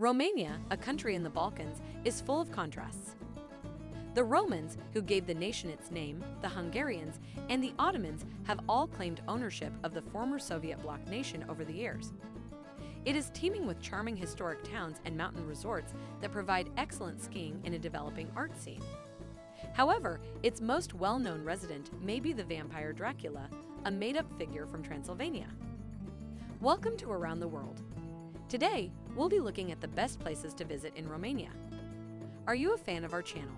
Romania, a country in the Balkans, is full of contrasts. The Romans, who gave the nation its name, the Hungarians, and the Ottomans have all claimed ownership of the former Soviet Bloc nation over the years. It is teeming with charming historic towns and mountain resorts that provide excellent skiing and a developing art scene. However, its most well-known resident may be the vampire Dracula, a made-up figure from Transylvania. Welcome to Around the World. Today, we'll be looking at the best places to visit in Romania. Are you a fan of our channel?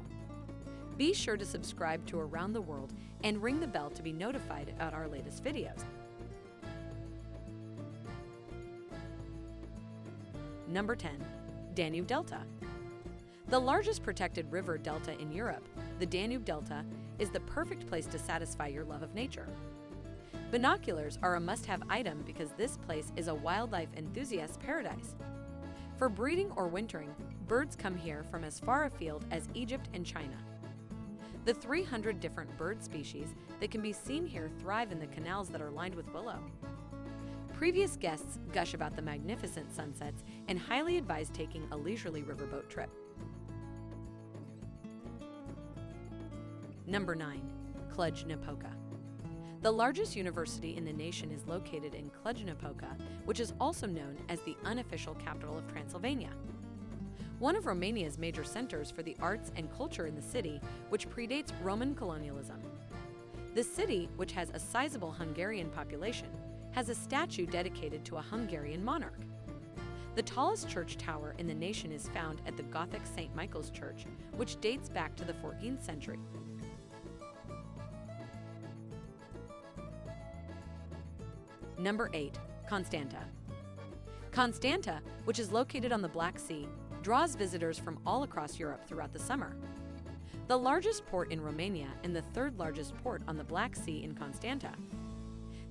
Be sure to subscribe to Around the World and ring the bell to be notified about our latest videos. Number 10. Danube Delta. The largest protected river delta in Europe, the Danube Delta, is the perfect place to satisfy your love of nature. Binoculars are a must-have item because this place is a wildlife enthusiast's paradise. For breeding or wintering, birds come here from as far afield as Egypt and China. The 300 different bird species that can be seen here thrive in the canals that are lined with willow. Previous guests gush about the magnificent sunsets and highly advise taking a leisurely riverboat trip. Number 9. Cluj-Napoca. The largest university in the nation is located in Cluj-Napoca, which is also known as the unofficial capital of Transylvania. One of Romania's major centers for the arts and culture in the city, which predates Roman colonialism. The city, which has a sizable Hungarian population, has a statue dedicated to a Hungarian monarch. The tallest church tower in the nation is found at the Gothic St. Michael's Church, which dates back to the 14th century. Number 8. Constanta. Constanta, which is located on the Black Sea, draws visitors from all across Europe throughout the summer. The largest port in Romania and the third largest port on the Black Sea in Constanta.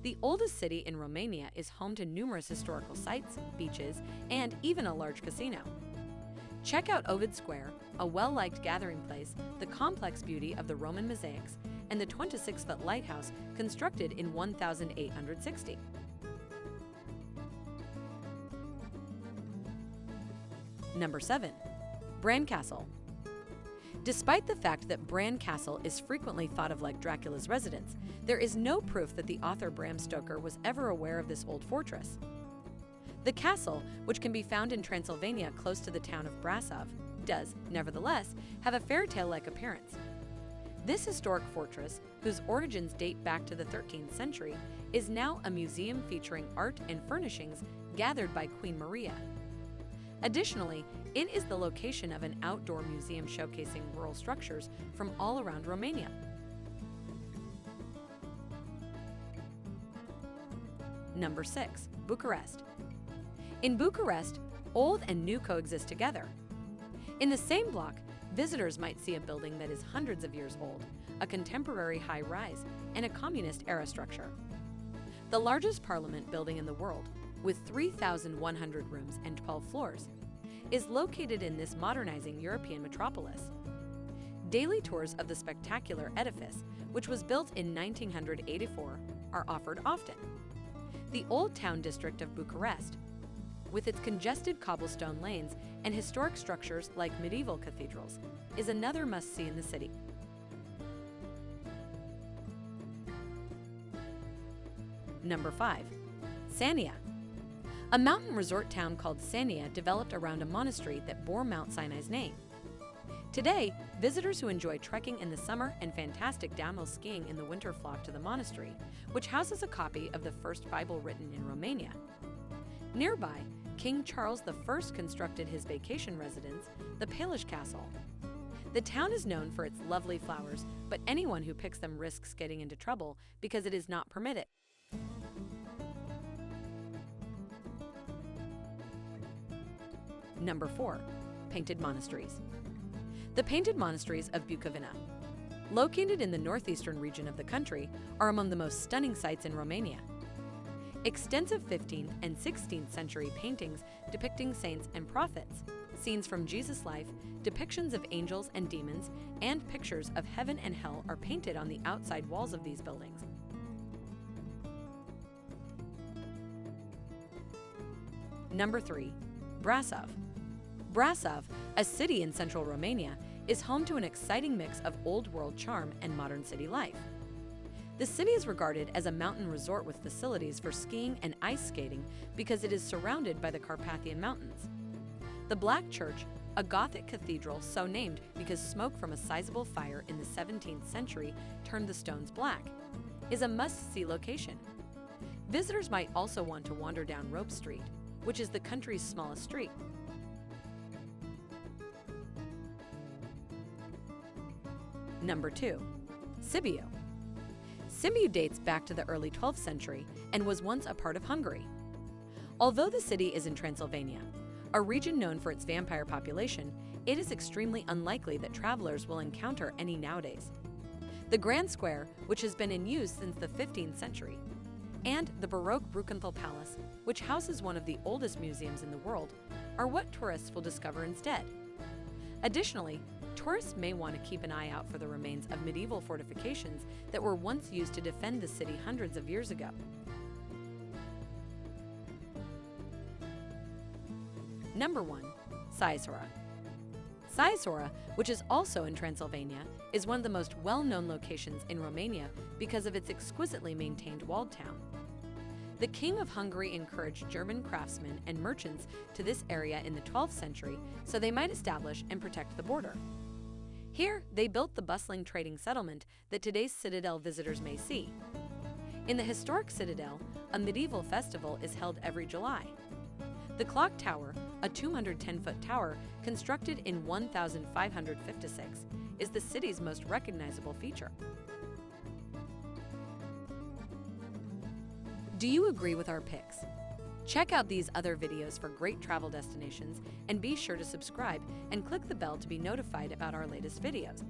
The oldest city in Romania is home to numerous historical sites, beaches, and even a large casino. Check out Ovid Square, a well-liked gathering place, the complex beauty of the Roman mosaics, and the 26-foot lighthouse constructed in 1860. Number 7. Bran Castle. Despite the fact that Bran Castle is frequently thought of like Dracula's residence, there is no proof that the author Bram Stoker was ever aware of this old fortress. The castle, which can be found in Transylvania close to the town of Brasov, does, nevertheless, have a fairy tale-like appearance. This historic fortress, whose origins date back to the 13th century, is now a museum featuring art and furnishings gathered by Queen Maria. Additionally, it is the location of an outdoor museum showcasing rural structures from all around Romania. Number 6. Bucharest. In Bucharest, old and new coexist together. In the same block, visitors might see a building that is hundreds of years old, a contemporary high-rise, and a communist-era structure. The largest parliament building in the world, with 3,100 rooms and 12 floors, is located in this modernizing European metropolis. Daily tours of the spectacular edifice, which was built in 1984, are offered often. The Old Town district of Bucharest, with its congested cobblestone lanes and historic structures like medieval cathedrals, is another must-see in the city. Number 5. Sania. A mountain resort town called Sania developed around a monastery that bore Mount Sinai's name. Today, visitors who enjoy trekking in the summer and fantastic downhill skiing in the winter flock to the monastery, which houses a copy of the first Bible written in Romania. Nearby, King Charles I constructed his vacation residence, the Palish Castle. The town is known for its lovely flowers, but anyone who picks them risks getting into trouble because it is not permitted. Number 4. Painted Monasteries. The Painted Monasteries of Bucovina, located in the northeastern region of the country, are among the most stunning sights in Romania. Extensive 15th and 16th century paintings depicting saints and prophets, scenes from Jesus' life, depictions of angels and demons, and pictures of heaven and hell are painted on the outside walls of these buildings. Number 3. Brasov. Brasov, a city in central Romania, is home to an exciting mix of old-world charm and modern city life. The city is regarded as a mountain resort with facilities for skiing and ice skating because it is surrounded by the Carpathian Mountains. The Black Church, a Gothic cathedral so named because smoke from a sizable fire in the 17th century turned the stones black, is a must-see location. Visitors might also want to wander down Rope Street, which is the country's smallest street. Number 2. SIBIU. SIBIU dates back to the early 12th century and was once a part of Hungary. Although the city is in Transylvania, a region known for its vampire population, it is extremely unlikely that travelers will encounter any nowadays. The Grand Square, which has been in use since the 15th century, and the Baroque Brukenthal Palace, which houses one of the oldest museums in the world, are what tourists will discover instead. Additionally, tourists may want to keep an eye out for the remains of medieval fortifications that were once used to defend the city hundreds of years ago. Number 1. Sighisoara. Sighisoara, which is also in Transylvania, is one of the most well-known locations in Romania because of its exquisitely maintained walled town. The King of Hungary encouraged German craftsmen and merchants to this area in the 12th century so they might establish and protect the border. Here, they built the bustling trading settlement that today's citadel visitors may see. In the historic citadel, a medieval festival is held every July. The Clock Tower, a 210-foot tower constructed in 1556, is the city's most recognizable feature. Do you agree with our picks? Check out these other videos for great travel destinations and be sure to subscribe and click the bell to be notified about our latest videos.